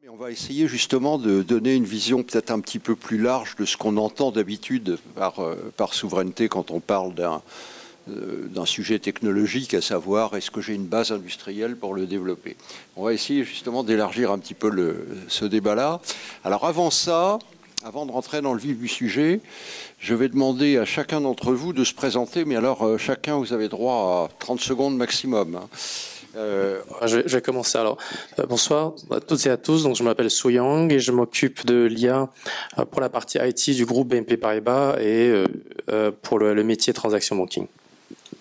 Mais on va essayer justement de donner une vision peut-être un petit peu plus large de ce qu'on entend d'habitude par souveraineté quand on parle d'un sujet technologique, à savoir est-ce que j'ai une base industrielle pour le développer. On va essayer justement d'élargir un petit peu ce débat-là. Alors avant ça, avant de rentrer dans le vif du sujet, je vais demander à chacun d'entre vous de se présenter, mais alors chacun, vous avez droit à 30 secondes maximum. Je vais commencer alors. Bonsoir à toutes et à tous. Donc, je m'appelle Su Yang et je m'occupe de l'IA pour la partie IT du groupe BNP Paribas et pour le métier transaction banking.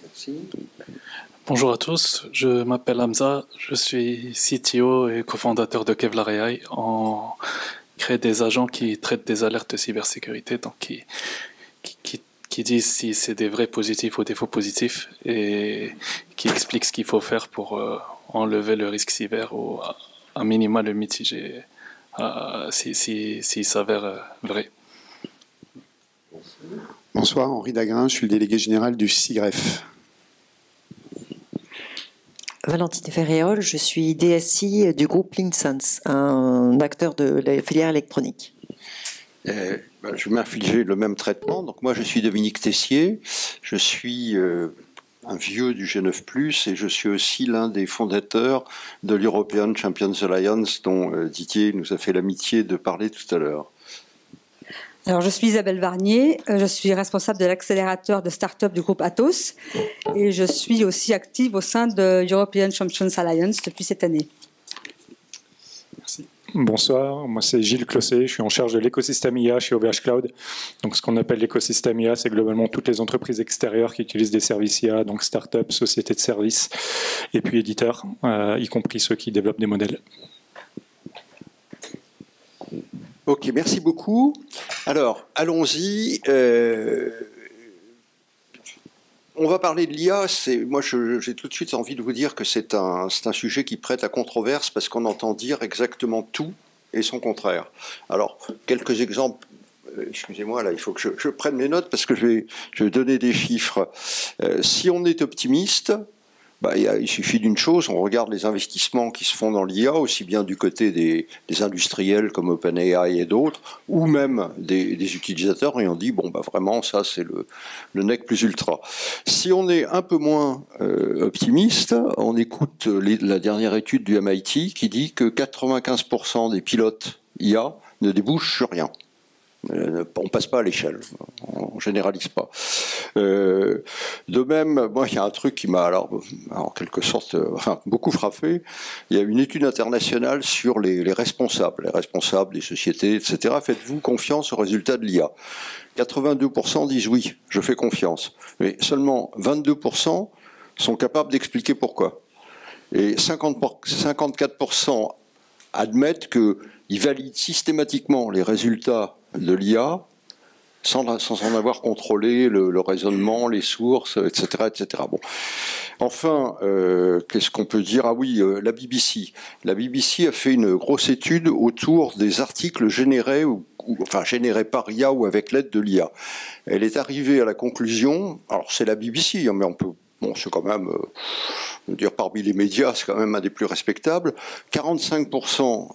Merci. Bonjour à tous, je m'appelle Hamza, je suis CTO et cofondateur de Kevlar AI. On crée des agents qui traitent des alertes de cybersécurité, donc qui disent si c'est des vrais positifs ou des faux positifs et qui expliquent ce qu'il faut faire pour enlever le risque cyber ou à minima le mitiger s'il s'avère vrai. Bonsoir, Henri Dagrin, je suis le délégué général du CIGREF. Valentine Ferréol, je suis DSI du groupe Linksense, un acteur de la filière électronique. Je vais m'infliger le même traitement. Donc moi, je suis Dominique Tessier, je suis un vieux du G9+, et je suis aussi l'un des fondateurs de l'European Champions Alliance, dont Didier nous a fait l'amitié de parler tout à l'heure. Alors, je suis Isabelle Varnier, je suis responsable de l'accélérateur de start-up du groupe Atos et je suis aussi active au sein de European Champions Alliance depuis cette année. Merci. Bonsoir, moi c'est Gilles Clossé, je suis en charge de l'écosystème IA chez OVH Cloud. Donc ce qu'on appelle l'écosystème IA, c'est globalement toutes les entreprises extérieures qui utilisent des services IA, donc start-up, sociétés de services et puis éditeurs, y compris ceux qui développent des modèles. Ok, merci beaucoup. Alors, allons-y. On va parler de l'IA. Moi, j'ai tout de suite envie de vous dire que c'est un sujet qui prête à controverse parce qu'on entend dire exactement tout et son contraire. Alors, quelques exemples. Excusez-moi, là, il faut que je prenne mes notes parce que je vais donner des chiffres. Si on est optimiste, il suffit d'une chose, on regarde les investissements qui se font dans l'IA, aussi bien du côté des industriels comme OpenAI et d'autres, ou même des utilisateurs, et on dit, vraiment, ça c'est le nec plus ultra. Si on est un peu moins optimiste, on écoute la dernière étude du MIT qui dit que 95% des pilotes IA ne débouchent sur rien. On ne passe pas à l'échelle, on ne généralise pas. De même, moi, il y a un truc qui m'a, en quelque sorte, beaucoup frappé. Il y a une étude internationale sur les responsables des sociétés, etc. Faites-vous confiance aux résultats de l'IA? 82% disent oui, je fais confiance. Mais seulement 22% sont capables d'expliquer pourquoi. Et 54% admettent qu'ils valident systématiquement les résultats de l'IA sans en avoir contrôlé le raisonnement, les sources, etc. etc. Bon. Enfin, qu'est-ce qu'on peut dire? Ah oui, la BBC. La BBC a fait une grosse étude autour des articles générés, générés par IA ou avec l'aide de l'IA. Elle est arrivée à la conclusion, alors c'est la BBC, mais on peut... c'est quand même, dire parmi les médias, c'est quand même un des plus respectables. 45%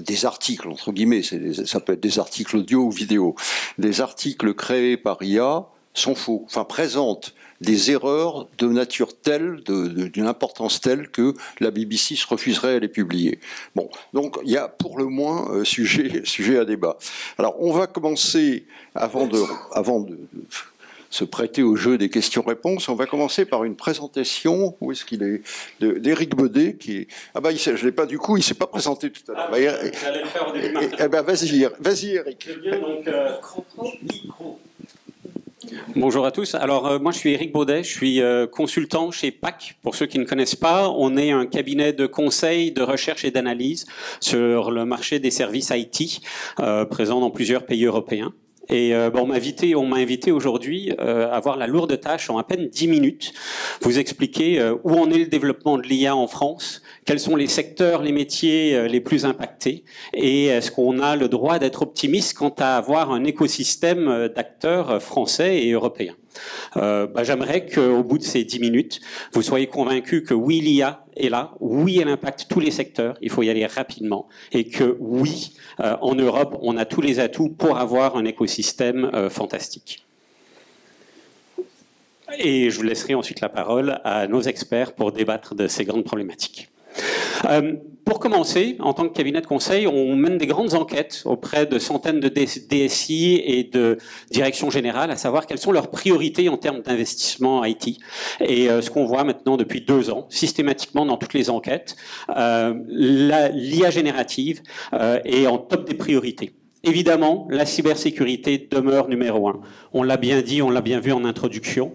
des articles, entre guillemets, ça peut être des articles audio ou vidéo, des articles créés par IA sont faux, présentent des erreurs de nature telle, d'une importance telle que la BBC se refuserait à les publier. Bon, donc il y a pour le moins sujet à débat. Alors on va commencer, avant de se prêter au jeu des questions-réponses, on va commencer par une présentation, où est-ce qu'il est, d'Éric Baudet, qui est... je ne l'ai pas du coup, il ne s'est pas présenté tout à l'heure. J'allais le faire au début. Vas-y Éric. Bien, donc, micro. Bonjour à tous. Alors, moi, je suis Éric Baudet, je suis consultant chez PAC. Pour ceux qui ne connaissent pas, on est un cabinet de conseil, de recherche et d'analyse sur le marché des services IT, présent dans plusieurs pays européens. Et on m'a invité aujourd'hui à avoir la lourde tâche en à peine 10 minutes, vous expliquer où en est le développement de l'IA en France, quels sont les secteurs, les métiers les plus impactés, et est-ce qu'on a le droit d'être optimiste quant à avoir un écosystème d'acteurs français et européens. J'aimerais qu'au bout de ces 10 minutes, vous soyez convaincus que oui, l'IA est là, oui, elle impacte tous les secteurs, il faut y aller rapidement, et que oui, en Europe, on a tous les atouts pour avoir un écosystème fantastique. Et je vous laisserai ensuite la parole à nos experts pour débattre de ces grandes problématiques. Pour commencer, en tant que cabinet de conseil, on mène des grandes enquêtes auprès de centaines de DSI et de directions générales, à savoir quelles sont leurs priorités en termes d'investissement IT. Et ce qu'on voit maintenant depuis 2 ans, systématiquement dans toutes les enquêtes, l'IA générative est en top des priorités. Évidemment, la cybersécurité demeure numéro 1. On l'a bien dit, on l'a bien vu en introduction.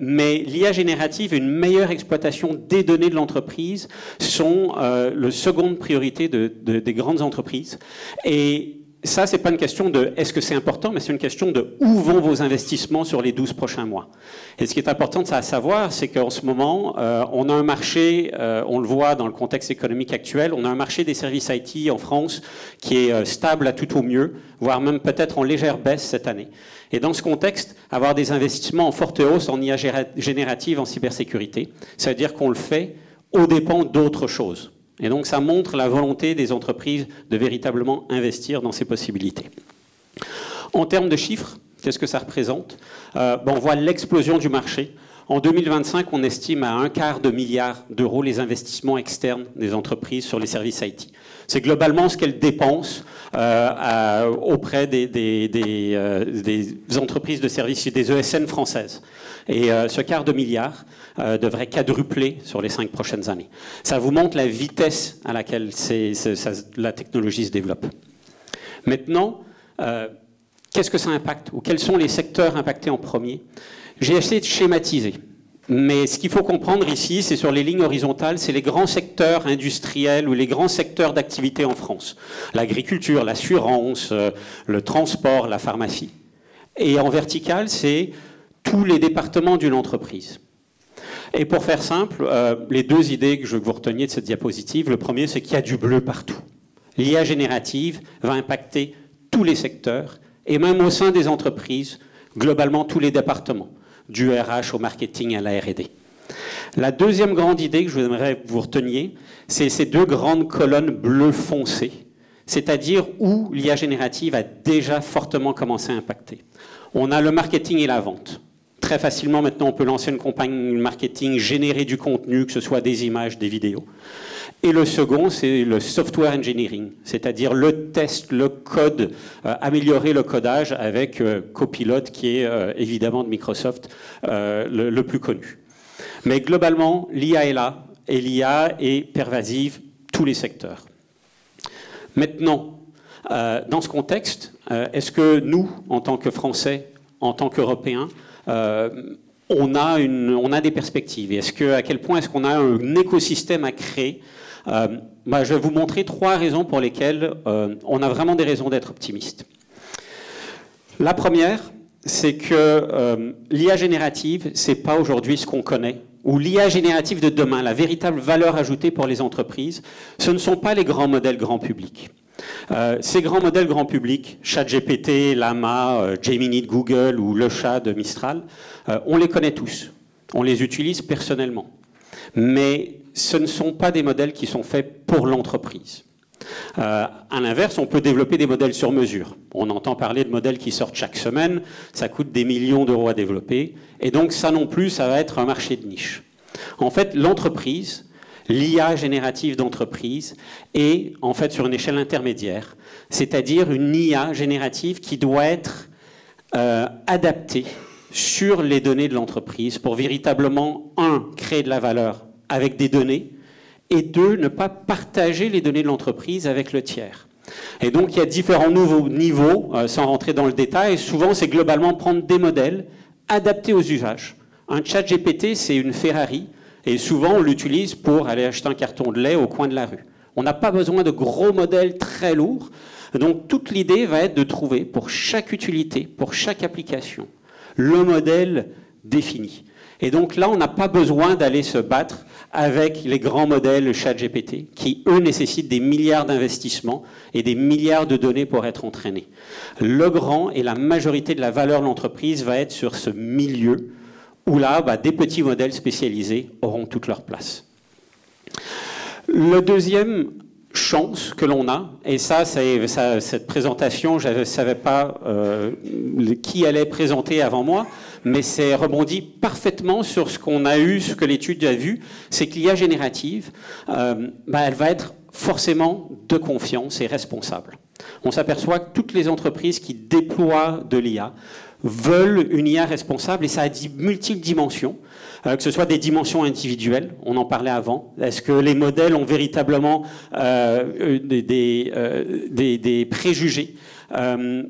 Mais l'IA générative et une meilleure exploitation des données de l'entreprise sont la seconde priorité des grandes entreprises. Et ça, c'est pas une question de est-ce que c'est important, mais c'est une question de où vont vos investissements sur les 12 prochains mois. Et ce qui est important à savoir, c'est qu'en ce moment, on a un marché, on le voit dans le contexte économique actuel, on a un marché des services IT en France qui est stable à tout au mieux, voire même peut-être en légère baisse cette année. Et dans ce contexte, avoir des investissements en forte hausse en IA générative, en cybersécurité, ça veut dire qu'on le fait aux dépens d'autres choses. Et donc, ça montre la volonté des entreprises de véritablement investir dans ces possibilités. En termes de chiffres, qu'est-ce que ça représente ? On voit l'explosion du marché. En 2025, on estime à 1/4 milliard d'euros les investissements externes des entreprises sur les services IT. C'est globalement ce qu'elles dépensent auprès des entreprises de services, des ESN françaises. Et ce 1/4 milliard devrait quadrupler sur les 5 prochaines années. Ça vous montre la vitesse à laquelle la technologie se développe. Maintenant, qu'est-ce que ça impacte? Ou quels sont les secteurs impactés en premier? J'ai essayé de schématiser. Mais ce qu'il faut comprendre ici, c'est sur les lignes horizontales, c'est les grands secteurs industriels ou les grands secteurs d'activité en France. L'agriculture, l'assurance, le transport, la pharmacie. Et en verticale, c'est tous les départements d'une entreprise. Et pour faire simple, les 2 idées que je veux que vous reteniez de cette diapositive, le premier, c'est qu'il y a du bleu partout. L'IA générative va impacter tous les secteurs, et même au sein des entreprises, globalement tous les départements, du RH au marketing à la R&D. La deuxième grande idée que je voudrais que vous reteniez, c'est ces 2 grandes colonnes bleu foncé, c'est-à-dire où l'IA générative a déjà fortement commencé à impacter. On a le marketing et la vente. Très facilement, maintenant, on peut lancer une campagne marketing, générer du contenu, que ce soit des images, des vidéos. Et le second, c'est le software engineering, c'est-à-dire le test, le code, améliorer le codage avec Copilot, qui est évidemment de Microsoft le plus connu. Mais globalement, l'IA est là, et l'IA est pervasive tous les secteurs. Maintenant, dans ce contexte, est-ce que nous, en tant que Français, en tant qu'Européens, on a des perspectives? À quel point est-ce qu'on a un écosystème à créer? Je vais vous montrer 3 raisons pour lesquelles on a vraiment des raisons d'être optimiste. La première, c'est que l'IA générative, c'est pas aujourd'hui ce qu'on connaît. Ou l'IA générative de demain, la véritable valeur ajoutée pour les entreprises, ce ne sont pas les grands modèles grand public. Ces grands modèles grand public, ChatGPT, Llama, Gemini de Google ou le chat de Mistral, on les connaît tous. On les utilise personnellement. Mais ce ne sont pas des modèles qui sont faits pour l'entreprise. À l'inverse, on peut développer des modèles sur mesure. On entend parler de modèles qui sortent chaque semaine, ça coûte des millions d'euros à développer, et donc ça non plus, ça va être un marché de niche. En fait, l'entreprise, l'IA générative d'entreprise est en fait sur une échelle intermédiaire, c'est-à-dire une IA générative qui doit être adaptée sur les données de l'entreprise pour véritablement, 1, créer de la valeur avec des données, et 2, ne pas partager les données de l'entreprise avec le tiers. Et donc, il y a différents nouveaux niveaux, sans rentrer dans le détail. Souvent, c'est globalement prendre des modèles adaptés aux usages. Un ChatGPT, c'est une Ferrari, et souvent, on l'utilise pour aller acheter un carton de lait au coin de la rue. On n'a pas besoin de gros modèles très lourds. Donc, toute l'idée va être de trouver, pour chaque utilité, pour chaque application, le modèle défini. Et donc là, on n'a pas besoin d'aller se battre avec les grands modèles ChatGPT, qui, eux, nécessitent des milliards d'investissements et des milliards de données pour être entraînés. Le grand et la majorité de la valeur de l'entreprise va être sur ce milieu, où là, des petits modèles spécialisés auront toute leur place. Le deuxième chance que l'on a, et cette présentation, je ne savais pas qui allait présenter avant moi, mais c'est rebondi parfaitement sur ce qu'on a eu, ce que l'étude a vu, c'est que l'IA générative, elle va être forcément de confiance et responsable. On s'aperçoit que toutes les entreprises qui déploient de l'IA veulent une IA responsable, et ça a multiples dimensions, que ce soit des dimensions individuelles, on en parlait avant. Est-ce que les modèles ont véritablement des préjugés?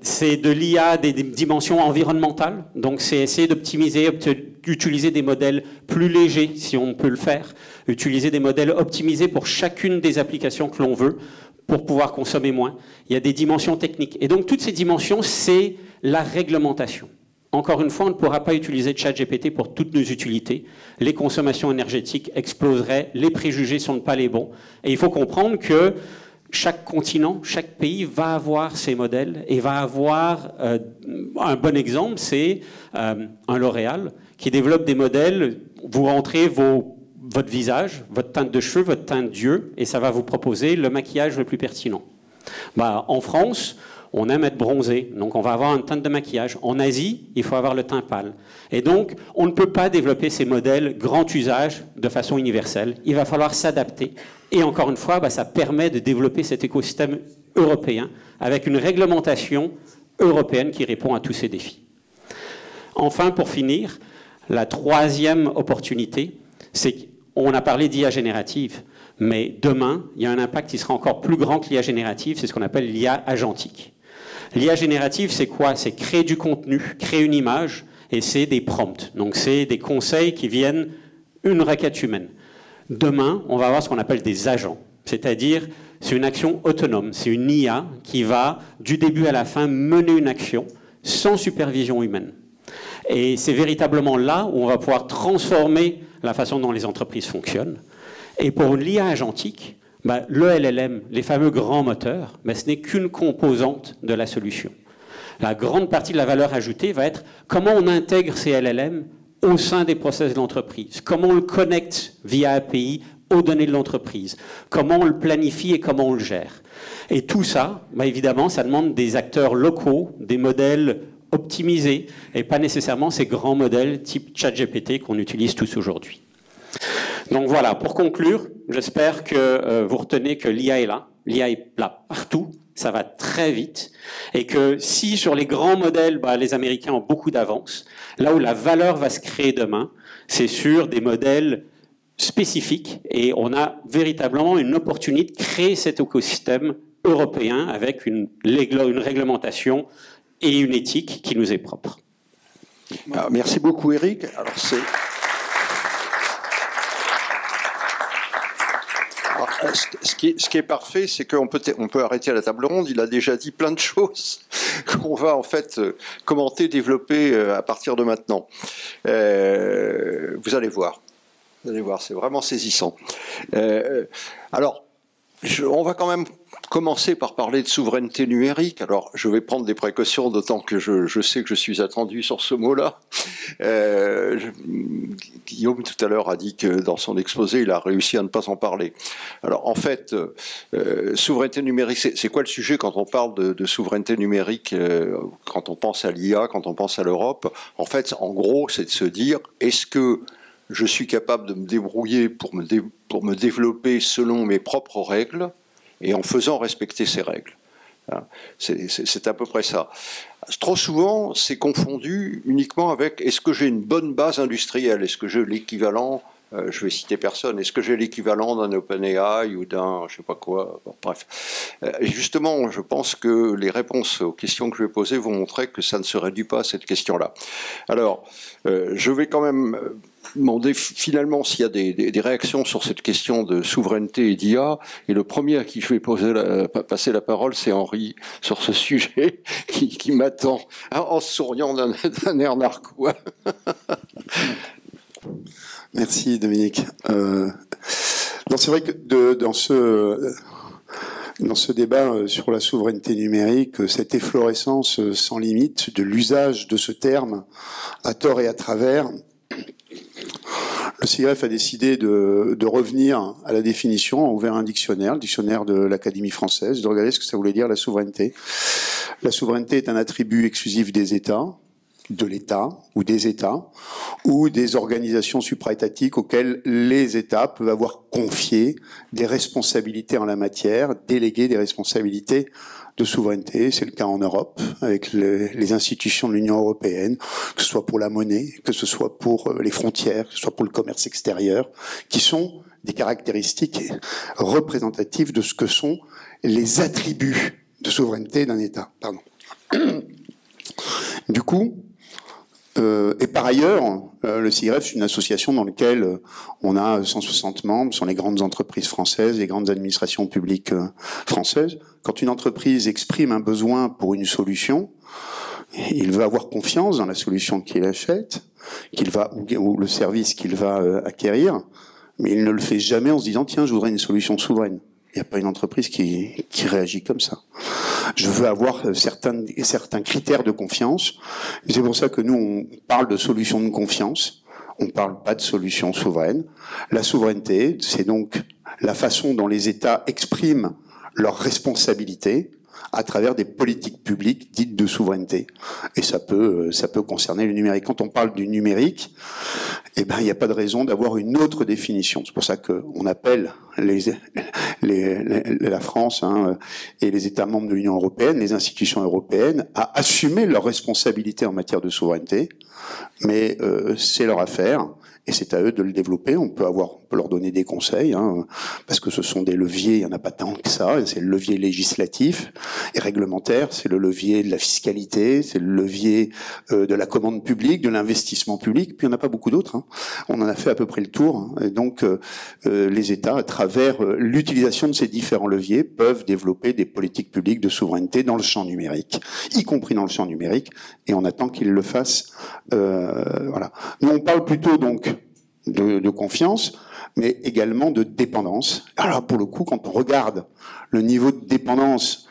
C'est de l'IA des dimensions environnementales, donc c'est essayer d'optimiser, d'utiliser des modèles plus légers, si on peut le faire, utiliser des modèles optimisés pour chacune des applications que l'on veut, pour pouvoir consommer moins. Il y a des dimensions techniques. Et donc toutes ces dimensions, c'est la réglementation. Encore une fois, on ne pourra pas utiliser ChatGPT pour toutes nos utilités. Les consommations énergétiques exploseraient, les préjugés ne sont pas les bons. Et il faut comprendre que chaque continent, chaque pays va avoir ses modèles et va avoir un bon exemple, c'est un L'Oréal qui développe des modèles. Vous rentrez votre visage, votre teinte de cheveux, votre teinte d'yeux, et ça va vous proposer le maquillage le plus pertinent. En France, on aime être bronzé, donc on va avoir une teinte de maquillage. En Asie, il faut avoir le teint pâle. Et donc, on ne peut pas développer ces modèles grand usage de façon universelle. Il va falloir s'adapter. Et encore une fois, ça permet de développer cet écosystème européen avec une réglementation européenne qui répond à tous ces défis. Enfin, pour finir, la troisième opportunité, c'est qu'on a parlé d'IA générative, mais demain, il y a un impact qui sera encore plus grand que l'IA générative, c'est ce qu'on appelle l'IA agentique. L'IA générative, c'est quoi? C'est créer du contenu, créer une image, et c'est des prompts. Donc c'est des conseils qui viennent une requête humaine. Demain, on va avoir ce qu'on appelle des agents, c'est-à-dire c'est une action autonome, c'est une IA qui va, du début à la fin, mener une action sans supervision humaine. Et c'est véritablement là où on va pouvoir transformer la façon dont les entreprises fonctionnent. Et pour l'IA agentique, le LLM, les fameux grands moteurs, ce n'est qu'une composante de la solution. La grande partie de la valeur ajoutée va être comment on intègre ces LLM au sein des process de l'entreprise, comment on le connecte via API aux données de l'entreprise, comment on le planifie et comment on le gère. Et tout ça, évidemment, ça demande des acteurs locaux, des modèles optimisés, et pas nécessairement ces grands modèles type ChatGPT qu'on utilise tous aujourd'hui. Donc voilà, pour conclure, j'espère que vous retenez que l'IA est là partout, ça va très vite, et que si sur les grands modèles, les Américains ont beaucoup d'avance, là où la valeur va se créer demain, c'est sur des modèles spécifiques, et on a véritablement une opportunité de créer cet écosystème européen avec une réglementation et une éthique qui nous est propre. Alors, merci beaucoup Eric. Alors, ce qui est parfait, c'est qu'on peut arrêter à la table ronde. Il a déjà dit plein de choses qu'on va en fait commenter, développer à partir de maintenant. Vous allez voir, c'est vraiment saisissant. Alors, on va quand même commencer par parler de souveraineté numérique. Alors, je vais prendre des précautions, d'autant que je sais que je suis attendu sur ce mot-là. Guillaume, tout à l'heure, a dit que dans son exposé, il a réussi à ne pas en parler. Alors, en fait, souveraineté numérique, c'est quoi le sujet quand on parle de souveraineté numérique, quand on pense à l'IA, quand on pense à l'Europe? En fait, en gros, c'est de se dire, est-ce que je suis capable de me débrouiller pour me développer selon mes propres règles et en faisant respecter ces règles. C'est à peu près ça. Trop souvent, c'est confondu uniquement avec est-ce que j'ai une bonne base industrielle? Est-ce que j'ai l'équivalent, je vais citer personne, est-ce que j'ai l'équivalent d'un OpenAI ou d'un je sais pas quoi, bon, bref. Et justement, je pense que les réponses aux questions que je vais poser vont montrer que ça ne se réduit pas à cette question-là. Alors, je vais quand même demander finalement s'il y a des réactions sur cette question de souveraineté et d'IA. Et le premier à qui je vais passer la parole, c'est Henri, sur ce sujet, qui m'attend en souriant d'un air narquois. Merci Dominique. C'est vrai que dans ce débat sur la souveraineté numérique, cette efflorescence sans limite de l'usage de ce terme à tort et à travers, le CIREF a décidé de revenir à la définition, a ouvert un dictionnaire, le dictionnaire de l'Académie française, de regarder ce que ça voulait dire la souveraineté. La souveraineté est un attribut exclusif des États, de l'État ou des États, ou des organisations supraétatiques auxquelles les États peuvent avoir confié des responsabilités en la matière, délégué des responsabilités de souveraineté. C'est le cas en Europe, avec les institutions de l'Union européenne, que ce soit pour la monnaie, que ce soit pour les frontières, que ce soit pour le commerce extérieur, qui sont des caractéristiques représentatives de ce que sont les attributs de souveraineté d'un État. Pardon. Du coup, et par ailleurs, le CIREF, c'est une association dans laquelle on a 160 membres, ce sont les grandes entreprises françaises, les grandes administrations publiques françaises. Quand une entreprise exprime un besoin pour une solution, il veut avoir confiance dans la solution qu'il achète, ou le service qu'il va acquérir, mais il ne le fait jamais en se disant « tiens, je voudrais une solution souveraine ». Il n'y a pas une entreprise qui réagit comme ça. Je veux avoir certains critères de confiance. C'est pour ça que nous, on parle de solution de confiance. On ne parle pas de solution souveraine. La souveraineté, c'est donc la façon dont les États expriment leurs responsabilités à travers des politiques publiques dites de souveraineté. Et ça peut concerner le numérique. Quand on parle du numérique, il n'y a pas de raison d'avoir une autre définition. C'est pour ça qu'on appelle la France et les États membres de l'Union européenne, les institutions européennes, à assumer leurs responsabilités en matière de souveraineté. Mais c'est leur affaire. Et c'est à eux de le développer. On peut leur donner des conseils, parce que ce sont des leviers, il n'y en a pas tant que ça. C'est le levier législatif et réglementaire, c'est le levier de la fiscalité, c'est le levier de la commande publique, de l'investissement public, puis il n'y en a pas beaucoup d'autres. On en a fait à peu près le tour. Et donc, les États, à travers l'utilisation de ces différents leviers, peuvent développer des politiques publiques de souveraineté dans le champ numérique, y compris dans le champ numérique, et on attend qu'ils le fassent. Voilà. Nous, on parle plutôt donc de confiance, mais également de dépendance. Alors pour le coup, quand on regarde le niveau de dépendance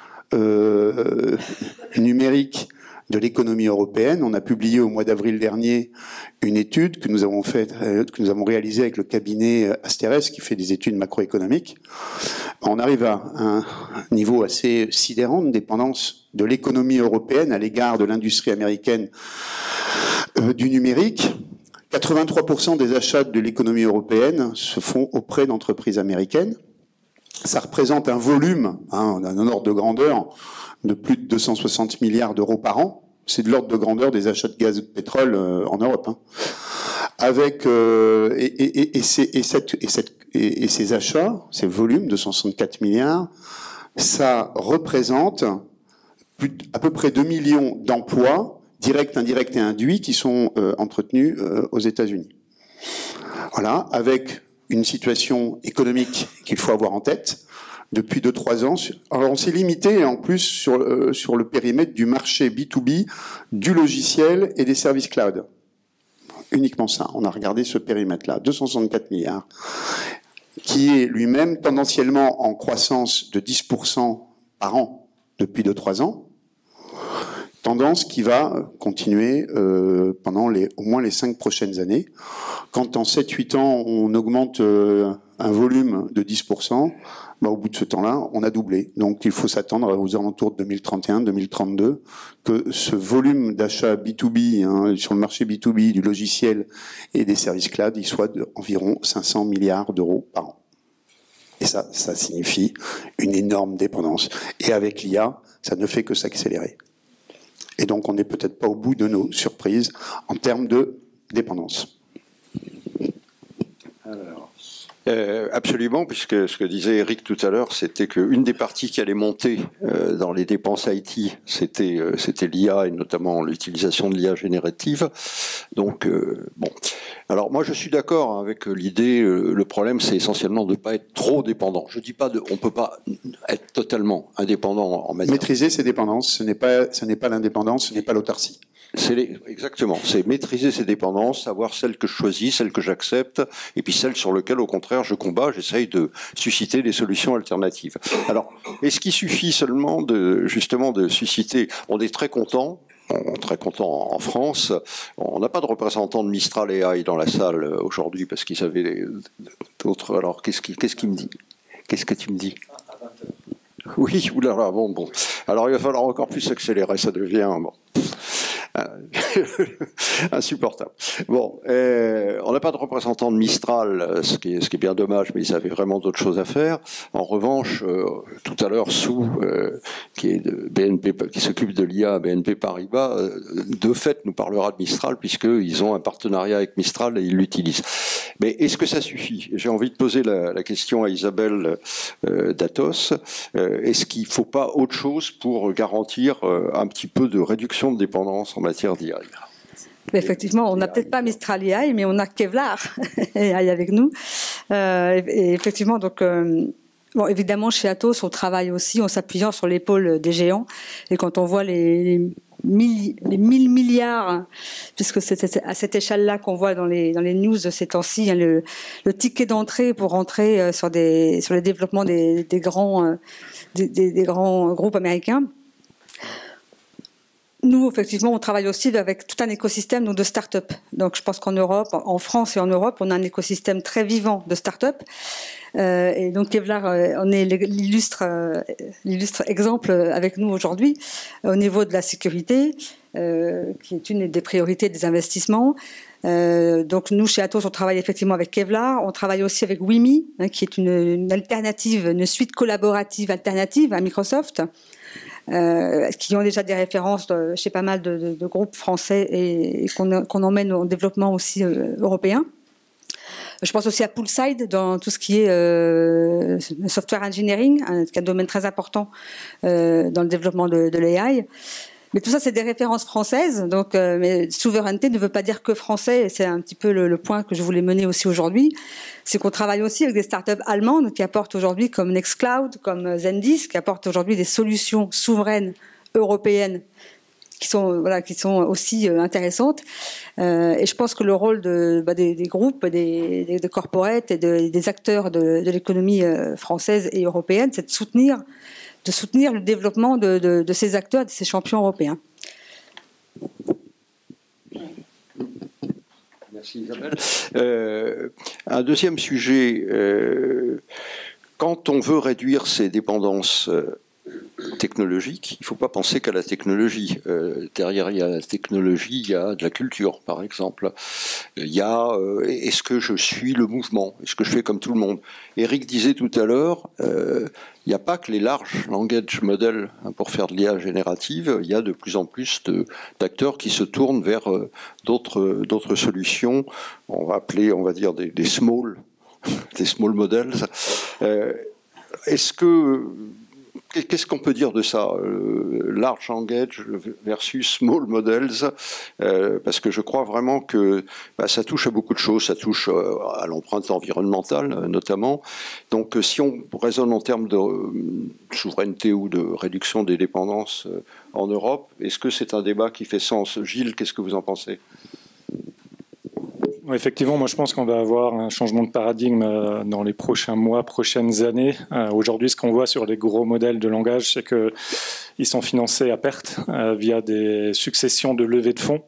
numérique de l'économie européenne, on a publié au mois d'avril dernier une étude que nous avons réalisée avec le cabinet Asterès qui fait des études macroéconomiques. On arrive à un niveau assez sidérant de dépendance de l'économie européenne à l'égard de l'industrie américaine du numérique. 83% des achats de l'économie européenne se font auprès d'entreprises américaines. Ça représente un volume, d'un ordre de grandeur de plus de 260 milliards d'euros par an. C'est de l'ordre de grandeur des achats de gaz et de pétrole en Europe. Avec ces achats, ces volumes de 164 milliards, ça représente à peu près 2 millions d'emplois directs, indirects et induits qui sont entretenus aux États-Unis. Voilà, avec une situation économique qu'il faut avoir en tête depuis 2-3 ans. Alors on s'est limité en plus sur le périmètre du marché B2B, du logiciel et des services cloud. Uniquement ça, on a regardé ce périmètre-là, 264 milliards, qui est lui-même tendanciellement en croissance de 10% par an depuis 2-3 ans. Tendance qui va continuer pendant au moins les 5 prochaines années. Quand en 7-8 ans, on augmente un volume de 10%, au bout de ce temps-là, on a doublé. Donc il faut s'attendre aux alentours de 2031-2032 que ce volume d'achat B2B, sur le marché B2B, du logiciel et des services cloud, il soit d'environ 500 milliards d'euros par an. Et ça signifie une énorme dépendance. Et avec l'IA, ça ne fait que s'accélérer. Et donc, on n'est peut-être pas au bout de nos surprises en termes de dépendance. Alors, absolument, puisque ce que disait Eric tout à l'heure, c'était qu'une des parties qui allait monter dans les dépenses IT, c'était l'IA et notamment l'utilisation de l'IA générative. Donc, bon. Alors moi je suis d'accord avec l'idée, le problème c'est essentiellement de ne pas être trop dépendant. Je dis pas on peut pas être totalement indépendant en matière. Maîtriser ses dépendances, ce n'est pas l'indépendance, ce n'est pas l'autarcie. Exactement, c'est maîtriser ses dépendances, savoir celles que je choisis, celles que j'accepte, et puis celles sur lesquelles, au contraire, je combats, j'essaye de susciter des solutions alternatives. Alors, est-ce qu'il suffit seulement justement de susciter... On est très content en France. On n'a pas de représentant de Mistral AI dans la salle aujourd'hui parce qu'ils avaient d'autres... Alors, qu'est-ce qu'il me dit? Qu'est-ce que tu me dis? Oui, oulala, bon. Alors, il va falloir encore plus accélérer, ça devient... Bon. Insupportable. Bon, on n'a pas de représentant de Mistral, ce qui est bien dommage, mais ils avaient vraiment d'autres choses à faire. En revanche, tout à l'heure, Sou, qui s'occupe de l'IA à BNP Paribas, de fait nous parlera de Mistral, puisqu'ils ont un partenariat avec Mistral et ils l'utilisent. Mais est-ce que ça suffit? J'ai envie de poser la question à Isabelle d'Atos. Est-ce qu'il ne faut pas autre chose pour garantir un petit peu de réduction de dépendance en matière d'IA? Effectivement, on n'a peut-être pas Mistral AI, mais on a Kevlar AI avec nous. Et effectivement, donc, bon, évidemment, chez Atos, on travaille aussi en s'appuyant sur l'épaule des géants. Et quand on voit les 1000 milliards, puisque c'est à cette échelle-là qu'on voit dans les news de ces temps-ci, hein, le ticket d'entrée pour rentrer sur les développements des grands groupes américains. Nous, effectivement, on travaille aussi avec tout un écosystème de start-up. Donc, je pense qu'en Europe, en France et en Europe, on a un écosystème très vivant de start-up. Et donc, Kevlar, on est l'illustre exemple avec nous aujourd'hui au niveau de la sécurité, qui est une des priorités des investissements. Donc, nous, chez Atos, on travaille effectivement avec Kevlar. On travaille aussi avec WIMI, hein, qui est une alternative, une suite collaborative alternative à Microsoft. Qui ont déjà des références chez pas mal de groupes français et qu'on emmène au développement aussi européen. Je pense aussi à Poolside dans tout ce qui est software engineering, qui est un domaine très important dans le développement de l'AI. Mais tout ça, c'est des références françaises. Donc, mais souveraineté ne veut pas dire que français. Et c'est un petit peu le point que je voulais mener aussi aujourd'hui. C'est qu'on travaille aussi avec des startups allemandes qui apportent aujourd'hui, comme Nextcloud, comme Zendisk, qui apportent aujourd'hui des solutions souveraines européennes qui sont aussi intéressantes. Et je pense que le rôle des groupes, des corporates et des acteurs de l'économie française et européenne, c'est de soutenir le développement de ces acteurs, de ces champions européens. Merci Isabelle. Un deuxième sujet, quand on veut réduire ces dépendances technologique, il ne faut pas penser qu'à la technologie. Derrière, il y a la technologie, il y a de la culture, par exemple. Il y a est-ce que je suis le mouvement? Est-ce que je fais comme tout le monde? Eric disait tout à l'heure, il n'y a pas que les larges language models pour faire de l'IA générative. Il y a de plus en plus d'acteurs qui se tournent vers d'autres solutions. On va dire des small models. Qu'est-ce qu'on peut dire de ça, large language versus small models, parce que je crois vraiment que ça touche à beaucoup de choses, ça touche à l'empreinte environnementale notamment. Donc si on raisonne en termes de souveraineté ou de réduction des dépendances en Europe, est-ce que c'est un débat qui fait sens? Gilles, qu'est-ce que vous en pensez? Effectivement, moi je pense qu'on va avoir un changement de paradigme dans les prochains mois, prochaines années. Aujourd'hui, ce qu'on voit sur les gros modèles de langage, c'est qu'ils sont financés à perte via des successions de levées de fonds.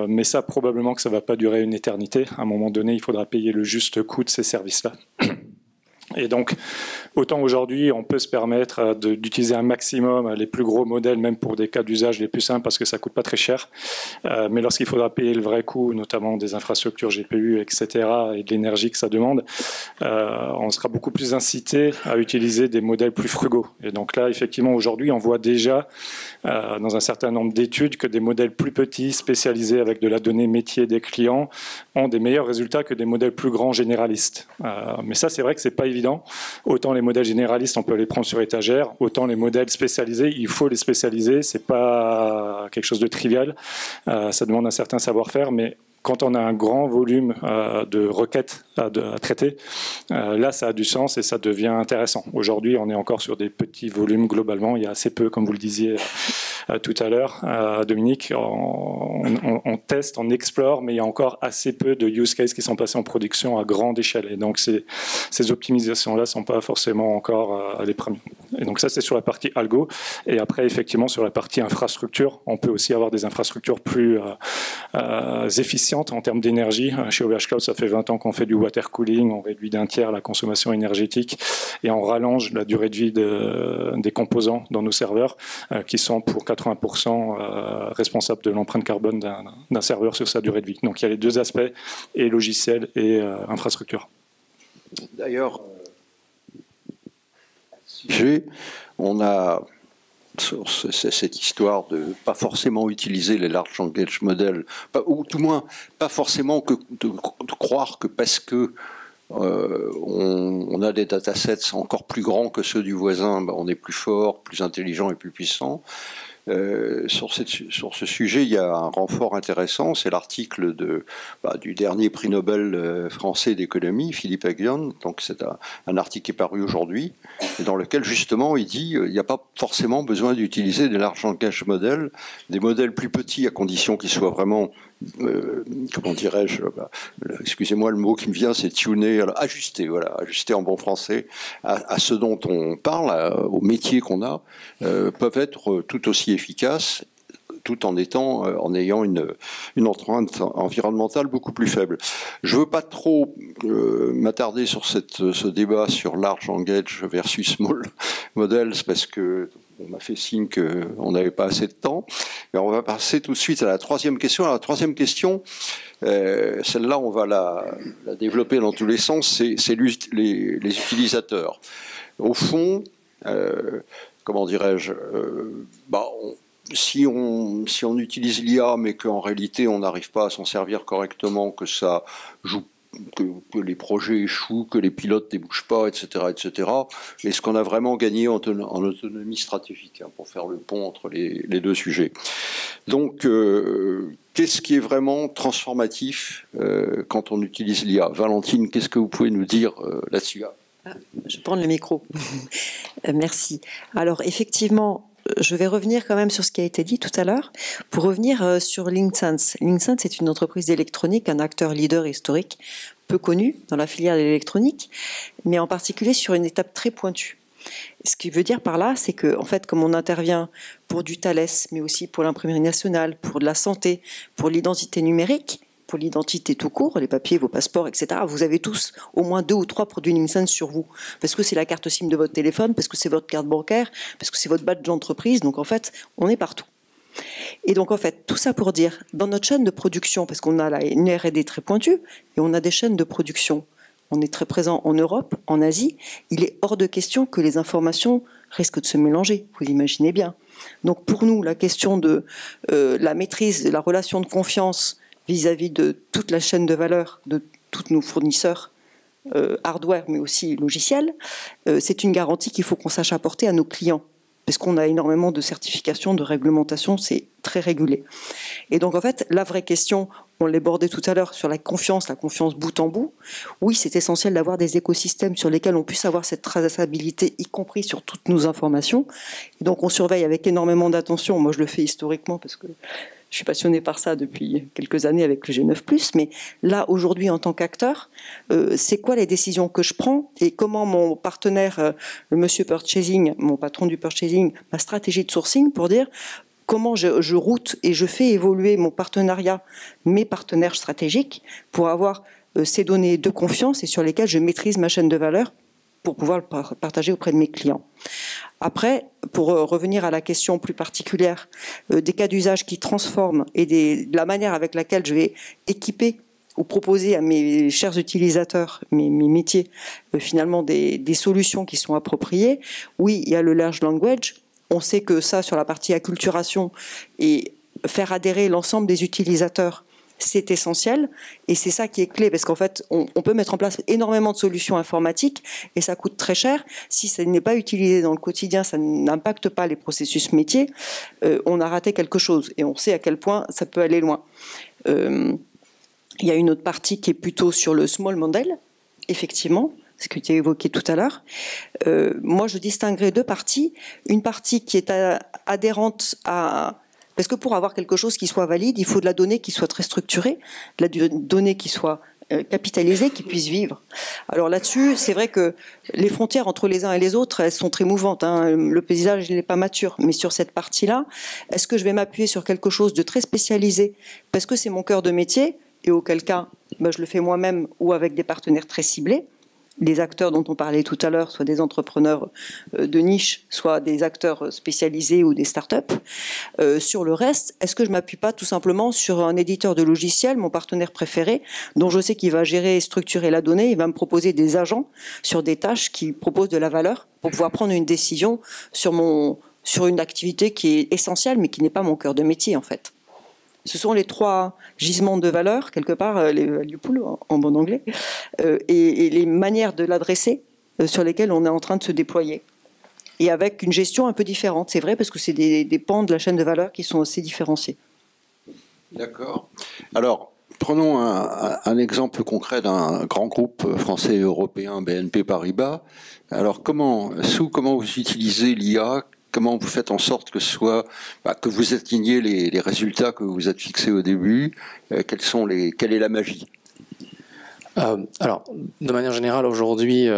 Mais ça, probablement que ça ne va pas durer une éternité. À un moment donné, il faudra payer le juste coût de ces services-là. Et donc, autant aujourd'hui, on peut se permettre d'utiliser un maximum les plus gros modèles, même pour des cas d'usage les plus simples, parce que ça ne coûte pas très cher. Mais lorsqu'il faudra payer le vrai coût, notamment des infrastructures GPU, etc., et de l'énergie que ça demande, on sera beaucoup plus incité à utiliser des modèles plus frugaux. Et donc là, effectivement, aujourd'hui, on voit déjà, dans un certain nombre d'études, que des modèles plus petits, spécialisés avec de la donnée métier des clients, ont des meilleurs résultats que des modèles plus grands généralistes. Mais ça, c'est vrai que ce n'est pas évident. Autant les modèles généralistes, on peut les prendre sur étagère, autant les modèles spécialisés, il faut les spécialiser. C'est pas quelque chose de trivial. Ça demande un certain savoir-faire, mais quand on a un grand volume de requêtes à traiter, là, ça a du sens et ça devient intéressant. Aujourd'hui, on est encore sur des petits volumes globalement. Il y a assez peu, comme vous le disiez tout à l'heure, Dominique. On teste, on explore, mais il y a encore assez peu de use cases qui sont passés en production à grande échelle. Et donc, ces optimisations-là ne sont pas forcément encore les premières. Et donc, ça, c'est sur la partie algo. Et après, effectivement, sur la partie infrastructure, on peut aussi avoir des infrastructures plus efficientes en termes d'énergie. Chez OVH Cloud, ça fait 20 ans qu'on fait du water cooling, on réduit d'un tiers la consommation énergétique et on rallonge la durée de vie des composants dans nos serveurs qui sont pour 80% responsables de l'empreinte carbone d'un serveur sur sa durée de vie. Donc il y a les deux aspects, et logiciel et infrastructure. D'ailleurs, on a sur cette histoire de pas forcément utiliser les large language models, ou tout moins pas forcément de croire que parce que on a des datasets encore plus grands que ceux du voisin, on est plus fort, plus intelligent et plus puissant. Sur ce sujet, il y a un renfort intéressant, c'est l'article du dernier prix Nobel français d'économie, Philippe Aghion. Donc c'est un article qui est paru aujourd'hui, dans lequel justement il dit il n'y a pas forcément besoin d'utiliser des large language models, des modèles plus petits à condition qu'ils soient vraiment comment dirais-je, excusez-moi, le mot qui me vient, c'est tuner, ajuster, voilà, ajuster en bon français à ce dont on parle, au métier qu'on a, peuvent être tout aussi efficaces, tout en ayant une empreinte environnementale beaucoup plus faible. Je ne veux pas trop m'attarder sur ce débat sur large language versus small models, parce que on m'a fait signe qu'on n'avait pas assez de temps. Mais on va passer tout de suite à la troisième question. Alors, la troisième question, celle-là, on va la développer dans tous les sens, c'est les utilisateurs. Au fond, comment dirais-je, si on utilise l'IA, mais qu'en réalité, on n'arrive pas à s'en servir correctement, que ça joue, que les projets échouent, que les pilotes ne débouchent pas, etc., etc. Est-ce qu'on a vraiment gagné en autonomie stratégique, pour faire le pont entre les deux sujets? Donc, qu'est-ce qui est vraiment transformatif quand on utilise l'IA? Valentine, qu'est-ce que vous pouvez nous dire là-dessus? Je vais prendre le micro. Merci. Alors, effectivement, je vais revenir quand même sur ce qui a été dit tout à l'heure, pour revenir sur LinkSense. LinkSense est une entreprise d'électronique, un acteur leader historique, peu connu dans la filière de l'électronique, mais en particulier sur une étape très pointue. Ce qui veut dire par là, c'est que, en fait, comme on intervient pour du Thales, mais aussi pour l'imprimerie nationale, pour de la santé, pour l'identité numérique, pour l'identité tout court, les papiers, vos passeports, etc. Vous avez tous au moins 2 ou 3 produits LinkSense sur vous. Parce que c'est la carte SIM de votre téléphone, parce que c'est votre carte bancaire, parce que c'est votre badge d'entreprise. Donc en fait, on est partout. Et donc en fait, tout ça pour dire, dans notre chaîne de production, parce qu'on a une R&D très pointue, et on a des chaînes de production, on est très présent en Europe, en Asie, il est hors de question que les informations risquent de se mélanger, vous l'imaginez bien. Donc pour nous, la question de la maîtrise de la relation de confiance vis-à-vis de toute la chaîne de valeur de tous nos fournisseurs hardware, mais aussi logiciels, c'est une garantie qu'il faut qu'on sache apporter à nos clients. Parce qu'on a énormément de certifications, de réglementations, c'est très régulé. Et donc en fait, la vraie question, on l'abordait tout à l'heure sur la confiance bout en bout. Oui, c'est essentiel d'avoir des écosystèmes sur lesquels on puisse avoir cette traçabilité, y compris sur toutes nos informations. Et donc on surveille avec énormément d'attention. Moi, je le fais historiquement parce que je suis passionnée par ça depuis quelques années avec le G9+, mais là, aujourd'hui, en tant qu'acteur, c'est quoi les décisions que je prends et comment mon partenaire, le monsieur purchasing, mon patron du purchasing, ma stratégie de sourcing pour dire comment je route et je fais évoluer mon partenariat, mes partenaires stratégiques, pour avoir ces données de confiance et sur lesquelles je maîtrise ma chaîne de valeur pour pouvoir le partager auprès de mes clients. Après, pour revenir à la question plus particulière des cas d'usage qui transforment et de la manière avec laquelle je vais équiper ou proposer à mes chers utilisateurs, mes métiers, finalement des solutions qui sont appropriées, oui, il y a le large language. On sait que ça, sur la partie acculturation et faire adhérer l'ensemble des utilisateurs, c'est essentiel et c'est ça qui est clé parce qu'en fait on peut mettre en place énormément de solutions informatiques et ça coûte très cher. Si ça n'est pas utilisé dans le quotidien, ça n'impacte pas les processus métiers, on a raté quelque chose et on sait à quel point ça peut aller loin. Il y a une autre partie qui est plutôt sur le small model, effectivement, ce que tu as évoqué tout à l'heure. Moi, je distinguerai deux parties. Une partie qui est adhérente à... Parce que pour avoir quelque chose qui soit valide, il faut de la donnée qui soit très structurée, de la donnée qui soit capitalisée, qui puisse vivre. Alors là-dessus, c'est vrai que les frontières entre les uns et les autres, elles sont très mouvantes. Hein. Le paysage, il n'est pas mature. Mais sur cette partie-là, est-ce que je vais m'appuyer sur quelque chose de très spécialisé parce que c'est mon cœur de métier, et auquel cas, je le fais moi-même ou avec des partenaires très ciblés, les acteurs dont on parlait tout à l'heure, soit des entrepreneurs de niche, soit des acteurs spécialisés ou des startups. Sur le reste, est-ce que je ne m'appuie pas tout simplement sur un éditeur de logiciels, mon partenaire préféré, dont je sais qu'il va gérer et structurer la donnée, il va me proposer des agents sur des tâches qui proposent de la valeur pour pouvoir prendre une décision sur une activité qui est essentielle mais qui n'est pas mon cœur de métier en fait. Ce sont les trois gisements de valeur, quelque part, les value pools en bon anglais, et les manières de l'adresser sur lesquelles on est en train de se déployer. Et avec une gestion un peu différente, c'est vrai, parce que c'est des pans de la chaîne de valeur qui sont assez différenciés. D'accord. Alors, prenons un exemple concret d'un grand groupe français et européen, BNP Paribas. Alors, comment vous utilisez l'IA ? Comment vous faites en sorte que que vous atteigniez les résultats que vous vous êtes fixés au début? Quelle est la magie? Alors, de manière générale, aujourd'hui,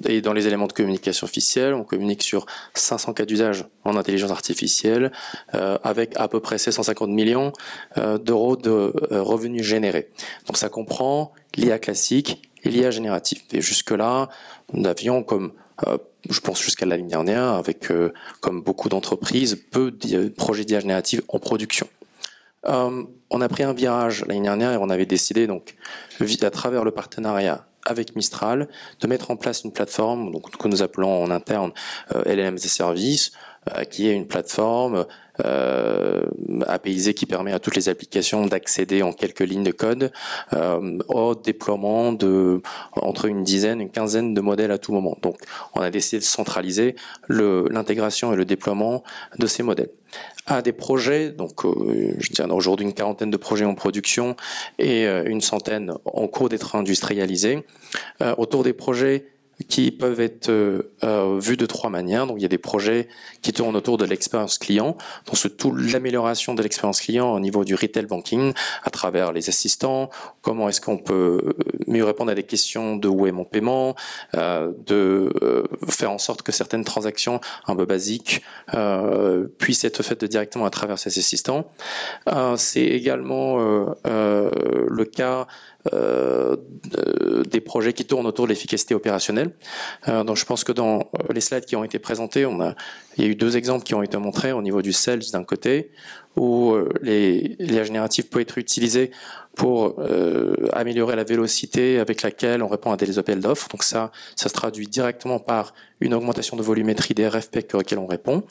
et dans les éléments de communication officielle, on communique sur 500 cas d'usage en intelligence artificielle, avec à peu près 750 millions d'euros de revenus générés. Donc ça comprend l'IA classique et l'IA générative. Et jusque-là, nous avions comme... je pense jusqu'à l'année dernière, avec, comme beaucoup d'entreprises, peu de projets d'IA générative en production. On a pris un virage l'année dernière et on avait décidé, donc, à travers le partenariat avec Mistral, de mettre en place une plateforme donc, que nous appelons en interne LLM as a Service, qui est une plateforme APIsée qui permet à toutes les applications d'accéder en quelques lignes de code au déploiement de entre une dizaine, une quinzaine de modèles à tout moment. Donc, on a décidé de centraliser l'intégration et le déploiement de ces modèles. À des projets, donc je dirais aujourd'hui une quarantaine de projets en production et une centaine en cours d'être industrialisés. Autour des projets qui peuvent être vus de trois manières. Donc, il y a des projets qui tournent autour de l'expérience client, donc c'est toute l'amélioration de l'expérience client au niveau du retail banking à travers les assistants. Comment est-ce qu'on peut mieux répondre à des questions de où est mon paiement, de faire en sorte que certaines transactions un peu basiques puissent être faites directement à travers ces assistants. C'est également le cas des projets qui tournent autour de l'efficacité opérationnelle. Donc je pense que dans les slides qui ont été présentés, il y a eu deux exemples qui ont été montrés au niveau du sales d'un côté, où l'IA générative peut être utilisée pour améliorer la vélocité avec laquelle on répond à des appels d'offres. Donc ça se traduit directement par une augmentation de volumétrie des RFP auxquels on répond.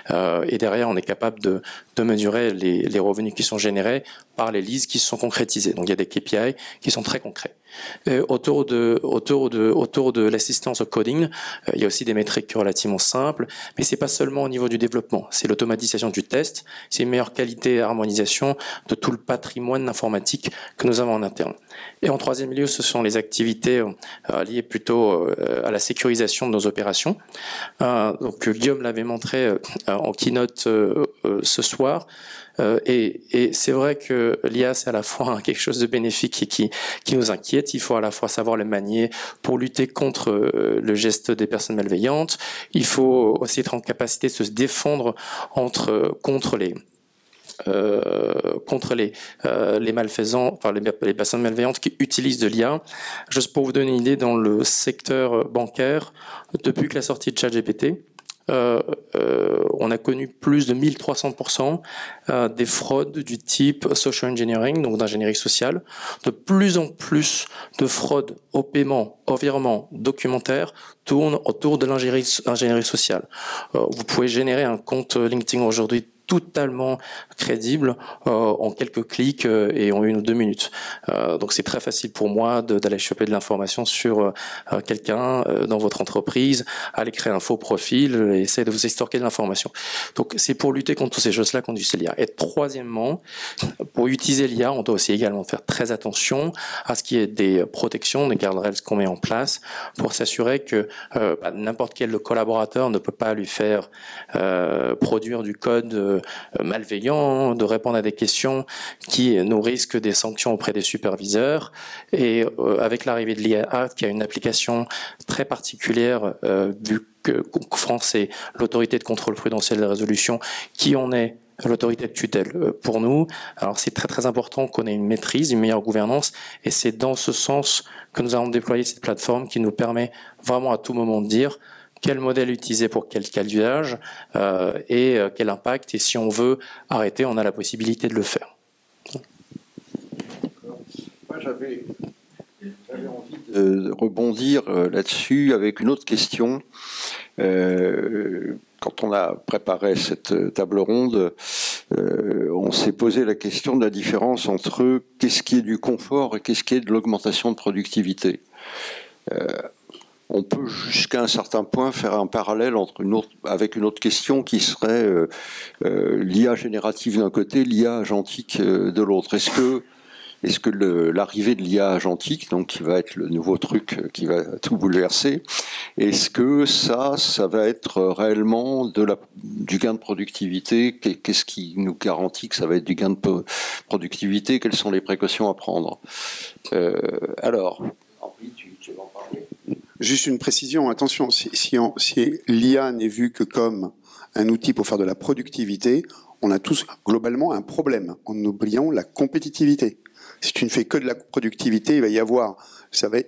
Et derrière, on est capable de mesurer les revenus qui sont générés par les leads qui se sont concrétisés. Donc il y a des KPI qui sont très concrets. Autour de l'assistance au coding, il y a aussi des métriques relativement simples, mais c'est pas seulement au niveau du développement, c'est l'automatisation du test, c'est une meilleure qualité et harmonisation de tout le patrimoine informatique que nous avons en interne. Et en troisième lieu, ce sont les activités liées plutôt à la sécurisation de nos opérations. Donc Guillaume l'avait montré en keynote ce soir. Et c'est vrai que l'IA, c'est à la fois quelque chose de bénéfique et qui nous inquiète. Il faut à la fois savoir le manier pour lutter contre le geste des personnes malveillantes. Il faut aussi être en capacité de se défendre contre les malfaisants, enfin les personnes malveillantes qui utilisent de l'IA. Juste pour vous donner une idée, dans le secteur bancaire, depuis que la sortie de ChatGPT, on a connu plus de 1300% des fraudes du type social engineering, donc d'ingénierie sociale. De plus en plus de fraudes au paiement, au virement, documentaire tournent autour de l'ingénierie sociale. Vous pouvez générer un compte LinkedIn aujourd'hui totalement crédible en quelques clics et en 1 ou 2 minutes. Donc c'est très facile pour moi d'aller choper de l'information sur quelqu'un dans votre entreprise, aller créer un faux profil et essayer de vous extorquer de l'information. Donc c'est pour lutter contre toutes ces choses-là qu'on utilise l'IA. Et troisièmement, pour utiliser l'IA, on doit aussi également faire très attention à ce qui est des protections, des guardrails qu'on met en place pour s'assurer que n'importe quel collaborateur ne peut pas lui faire produire du code malveillant, de répondre à des questions qui nous risquent des sanctions auprès des superviseurs. Et avec l'arrivée de l'IA, qui a une application très particulière, vu que France, c'est l'autorité de contrôle prudentiel de résolution, qui en est l'autorité de tutelle pour nous. Alors c'est très très important qu'on ait une maîtrise, une meilleure gouvernance, et c'est dans ce sens que nous allons déployer cette plateforme qui nous permet vraiment à tout moment de dire quel modèle utiliser pour quel cas d'usage et quel impact. Et si on veut arrêter, on a la possibilité de le faire. Moi, j'avais envie de rebondir là-dessus avec une autre question. Quand on a préparé cette table ronde, on s'est posé la question de la différence entre qu'est-ce qui est du confort et qu'est-ce qui est de l'augmentation de productivité. On peut jusqu'à un certain point faire un parallèle avec une autre question qui serait l'IA générative d'un côté, l'IA agentique de l'autre. Est-ce que l'arrivée de l'IA agentique, donc qui va être le nouveau truc qui va tout bouleverser, est-ce que ça va être réellement du gain de productivité? Qu'est-ce qui nous garantit que ça va être du gain de productivité? Quelles sont les précautions à prendre? Alors, Henri, tu vas en parler. Juste une précision, attention, si l'IA n'est vue que comme un outil pour faire de la productivité, on a tous globalement un problème en oubliant la compétitivité. Si tu ne fais que de la productivité, il va y avoir, ça va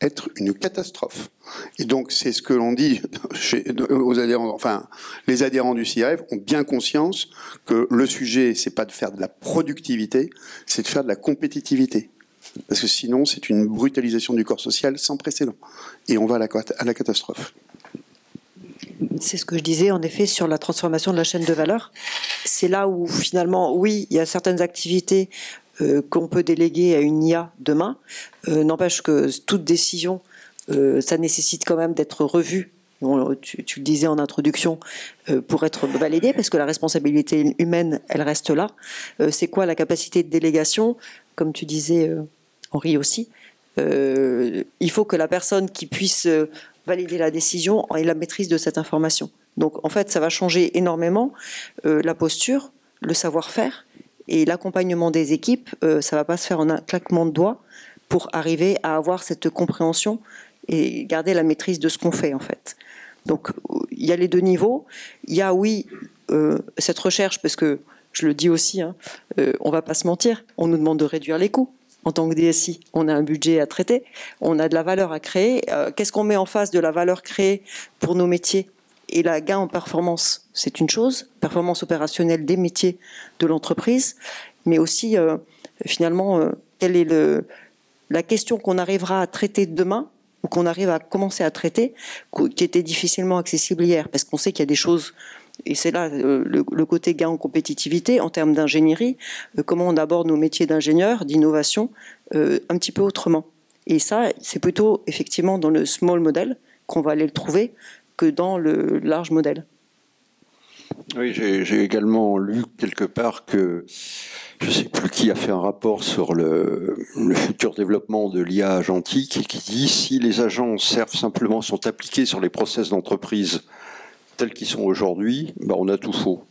être une catastrophe. Et donc c'est ce que l'on dit aux adhérents, enfin les adhérents du CIRF ont bien conscience que le sujet c'est pas de faire de la productivité, c'est de faire de la compétitivité. Parce que sinon c'est une brutalisation du corps social sans précédent. Et on va à la catastrophe. C'est ce que je disais, en effet, sur la transformation de la chaîne de valeur. C'est là où, finalement, oui, il y a certaines activités qu'on peut déléguer à une IA demain. N'empêche que toute décision, ça nécessite quand même d'être revue. Bon, tu le disais en introduction, pour être validée, parce que la responsabilité humaine, elle reste là. C'est quoi la capacité de délégation? Comme tu disais, Henri aussi, il faut que la personne qui puisse valider la décision ait la maîtrise de cette information. Donc en fait, ça va changer énormément la posture, le savoir-faire et l'accompagnement des équipes. Ça ne va pas se faire en un claquement de doigts pour arriver à avoir cette compréhension et garder la maîtrise de ce qu'on fait en fait. Donc il y a les deux niveaux. Il y a oui cette recherche, parce que je le dis aussi, on ne va pas se mentir, on nous demande de réduire les coûts. En tant que DSI, on a un budget à traiter, on a de la valeur à créer. Qu'est-ce qu'on met en face de la valeur créée pour nos métiers? Et la gain en performance, c'est une chose, performance opérationnelle des métiers de l'entreprise, mais aussi, finalement, quelle est la question qu'on arrivera à traiter demain, ou qu'on arrive à commencer à traiter, qui était difficilement accessible hier, parce qu'on sait qu'il y a des choses. Et c'est là le côté gain en compétitivité en termes d'ingénierie, comment on aborde nos métiers d'ingénieur, d'innovation, un petit peu autrement. Et ça, c'est plutôt effectivement dans le small model qu'on va aller le trouver que dans le large model. Oui, j'ai également lu quelque part que, je ne sais plus qui a fait un rapport sur le futur développement de l'IA agentique et qui dit si les agents sont appliqués sur les process d'entreprise tels qu'ils sont aujourd'hui, ben on a tout faux.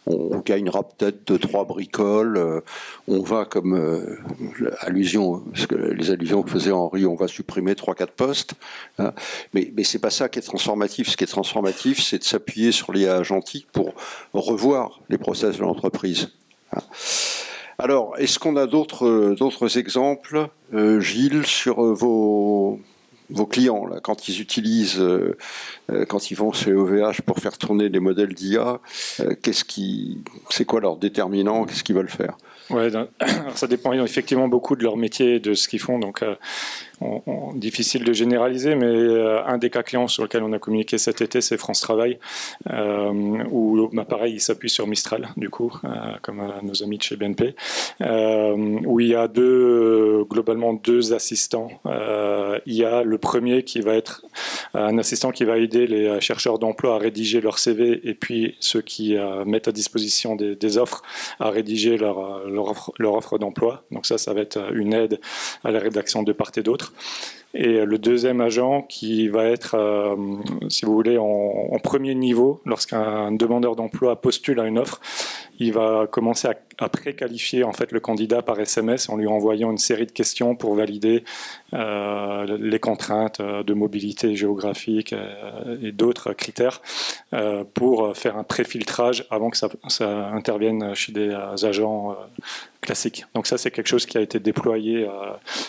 On gagnera peut-être 2-3 bricoles, on va comme les allusions que faisait Henri, on va supprimer 3-4 postes, hein. Mais c'est pas ça qui est transformatif. Ce qui est transformatif, c'est de s'appuyer sur l'IA agentique pour revoir les process de l'entreprise, hein. Alors, est-ce qu'on a d'autres exemples, Gilles, sur vos clients, là, quand ils utilisent, quand ils vont chez OVH pour faire tourner les modèles d'IA, c'est quoi leur déterminant? Qu'est-ce qu'ils veulent faire? Ouais, alors ça dépend effectivement beaucoup de leur métier et de ce qu'ils font. Donc, difficile de généraliser, mais un des cas clients sur lequel on a communiqué cet été, c'est France Travail, où pareil, il s'appuie sur Mistral, du coup, comme nos amis de chez BNP, où il y a globalement deux assistants. Il y a le premier qui va être un assistant qui va aider les chercheurs d'emploi à rédiger leur CV, et puis ceux qui mettent à disposition des offres à rédiger leur offre d'emploi. Donc ça va être une aide à la rédaction de part et d'autre. Et le deuxième agent qui va être, si vous voulez, en premier niveau, lorsqu'un demandeur d'emploi postule à une offre, il va commencer à préqualifier en fait le candidat par SMS en lui envoyant une série de questions pour valider les contraintes de mobilité géographique et d'autres critères pour faire un préfiltrage avant que ça intervienne chez des agents classiques. Donc ça, c'est quelque chose qui a été déployé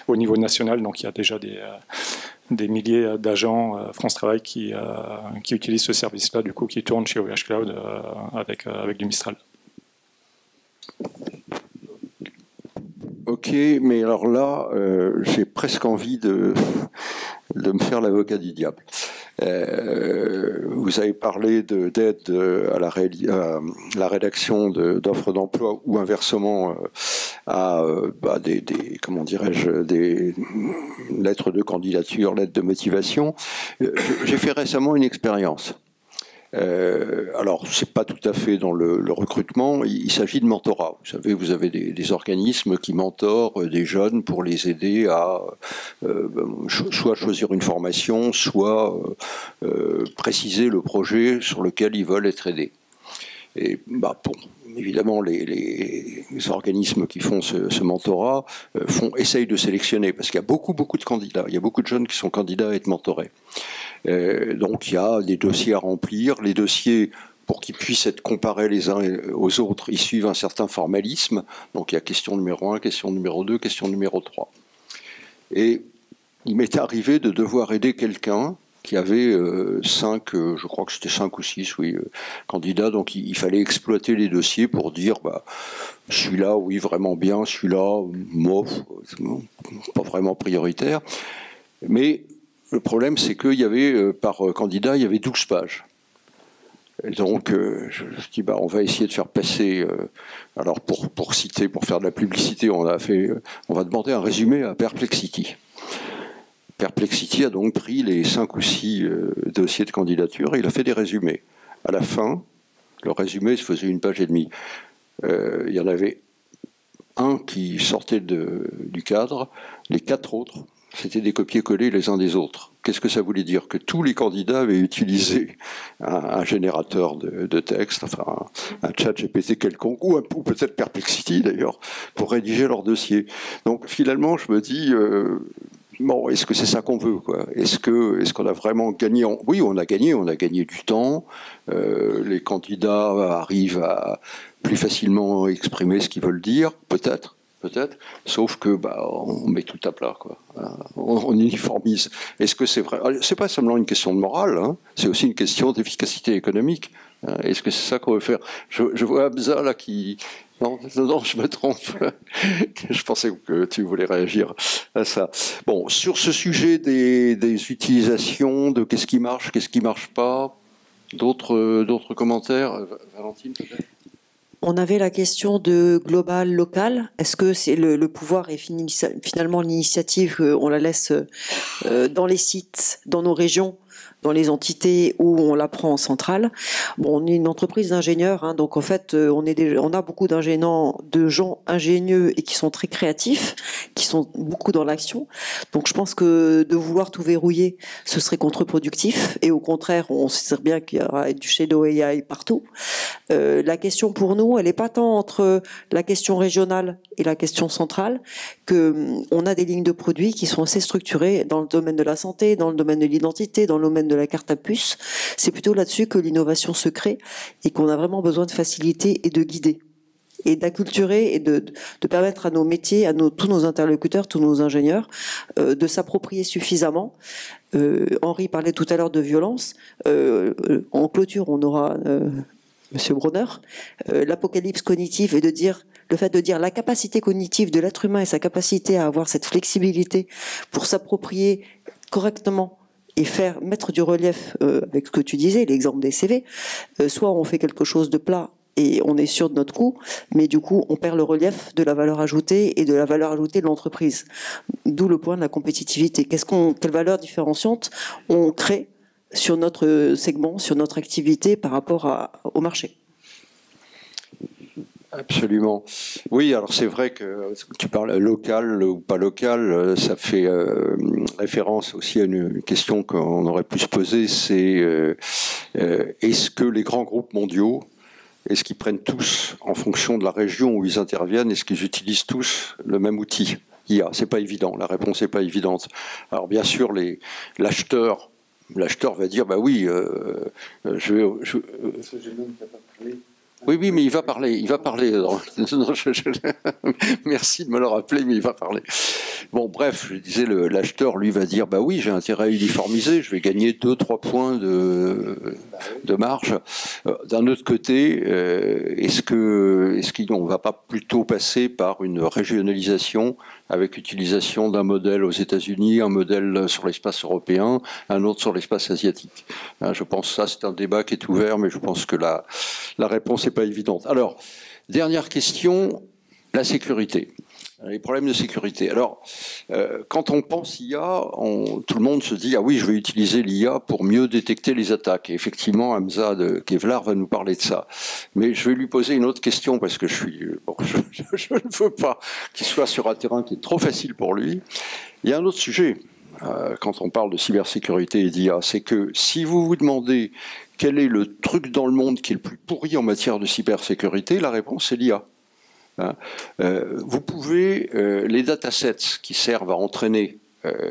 au niveau national. Donc il y a déjà des milliers d'agents France Travail qui utilisent ce service-là, du coup, qui tournent chez OVH Cloud avec du Mistral. Ok, mais alors là, j'ai presque envie de me faire l'avocat du diable. Vous avez parlé d'aide à la rédaction d'offres d'emploi ou inversement à des comment dirais-je, des lettres de candidature, lettres de motivation. J'ai fait récemment une expérience. Alors, c'est pas tout à fait dans le recrutement, il s'agit de mentorat. Vous savez, vous avez des organismes qui mentorent des jeunes pour les aider à soit choisir une formation, soit préciser le projet sur lequel ils veulent être aidés. Et bon, évidemment, les organismes qui font ce mentorat essayent de sélectionner, parce qu'il y a beaucoup de candidats, il y a beaucoup de jeunes qui sont candidats à être mentorés. Donc il y a des dossiers à remplir. Les dossiers, pour qu'ils puissent être comparés les uns aux autres, ils suivent un certain formalisme. Donc il y a question numéro 1, question numéro 2, question numéro 3. Et il m'est arrivé de devoir aider quelqu'un qui avait je crois que c'était 5 ou 6, candidats. Donc il fallait exploiter les dossiers pour dire, celui-là, oui, vraiment bien, celui-là, pas vraiment prioritaire. Mais le problème, c'est qu'il y avait, par candidat, il y avait 12 pages. Et donc, je dis, on va essayer de faire passer. Alors, pour citer, pour faire de la publicité, on va demander un résumé à Perplexity. Perplexity a donc pris les 5 ou 6 dossiers de candidature et il a fait des résumés. À la fin, le résumé se faisait 1 page et demie. Il y en avait un qui sortait du cadre, les 4 autres, c'était des copier-coller les uns des autres. Qu'est-ce que ça voulait dire? Que tous les candidats avaient utilisé un générateur de texte, enfin un chat GPT quelconque, ou peut-être Perplexity d'ailleurs, pour rédiger leur dossier. Donc finalement, je me dis, est-ce que c'est ça qu'on veut, quoi? Est-ce qu'on a vraiment gagné? Oui, on a gagné du temps. Les candidats arrivent à plus facilement exprimer ce qu'ils veulent dire, peut-être, sauf que on met tout à plat, quoi. On uniformise. Est-ce que c'est vrai? C'est pas seulement une question de morale, hein, c'est aussi une question d'efficacité économique. Est-ce que c'est ça qu'on veut faire? Je vois Hamza là qui... Non, je me trompe. Je pensais que tu voulais réagir à ça. Bon, sur ce sujet des utilisations, de qu'est-ce qui marche pas, d'autres commentaires, Valentine peut-être? On avait la question de global, local. Est-ce que c'est le pouvoir est finalement l'initiative, on la laisse dans les sites, dans nos régions, dans les entités où on la prend en centrale? Bon, on est une entreprise d'ingénieurs, hein, donc en fait, on a beaucoup de gens ingénieux et qui sont très créatifs, qui sont beaucoup dans l'action. Donc je pense que de vouloir tout verrouiller, ce serait contre-productif. Et au contraire, on sait bien qu'il y aura du shadow AI partout. La question pour nous, elle n'est pas tant entre la question régionale et la question centrale, qu'on a des lignes de produits qui sont assez structurées dans le domaine de la santé, dans le domaine de l'identité, dans le domaine de la carte à puce. C'est plutôt là-dessus que l'innovation se crée et qu'on a vraiment besoin de faciliter et de guider et d'acculturer et de permettre à nos métiers, tous nos interlocuteurs, tous nos ingénieurs, de s'approprier suffisamment. Henri parlait tout à l'heure de violence. En clôture, on aura Monsieur Bronner, l'apocalypse cognitive est de dire le fait de dire la capacité cognitive de l'être humain et sa capacité à avoir cette flexibilité pour s'approprier correctement et mettre du relief avec ce que tu disais, l'exemple des CV, soit on fait quelque chose de plat et on est sûr de notre coût, mais du coup on perd le relief de la valeur ajoutée et de la valeur ajoutée de l'entreprise. D'où le point de la compétitivité. Quelle valeur différenciante on crée sur notre segment, sur notre activité par rapport au marché? Absolument. Oui, alors c'est vrai que tu parles local ou pas local, ça fait référence aussi à une question qu'on aurait pu se poser, c'est est-ce que les grands groupes mondiaux, est-ce qu'ils prennent tous, en fonction de la région où ils interviennent, est-ce qu'ils utilisent tous le même outil IA? C'est pas évident, la réponse n'est pas évidente. Alors bien sûr, l'acheteur va dire, bah oui, oui, mais il va parler. Merci de me le rappeler, mais il va parler. Bon, bref, je disais, l'acheteur, lui, va dire, bah oui, j'ai intérêt à uniformiser, je vais gagner 2-3 points de marge. D'un autre côté, est-ce qu'on ne va pas plutôt passer par une régionalisation avec utilisation d'un modèle aux États-Unis, un modèle sur l'espace européen, un autre sur l'espace asiatique? Je pense que ça, c'est un débat qui est ouvert, mais je pense que la réponse n'est pas évidente. Alors, dernière question, la sécurité. Les problèmes de sécurité. Alors, quand on pense IA, tout le monde se dit « Ah oui, je vais utiliser l'IA pour mieux détecter les attaques ». Et effectivement, Hamza de Kevlar va nous parler de ça. Mais je vais lui poser une autre question parce que je ne veux pas qu'il soit sur un terrain qui est trop facile pour lui. Il y a un autre sujet quand on parle de cybersécurité et d'IA, c'est que si vous vous demandez quel est le truc dans le monde qui est le plus pourri en matière de cybersécurité, la réponse c'est l'IA. Vous pouvez, les datasets qui servent à entraîner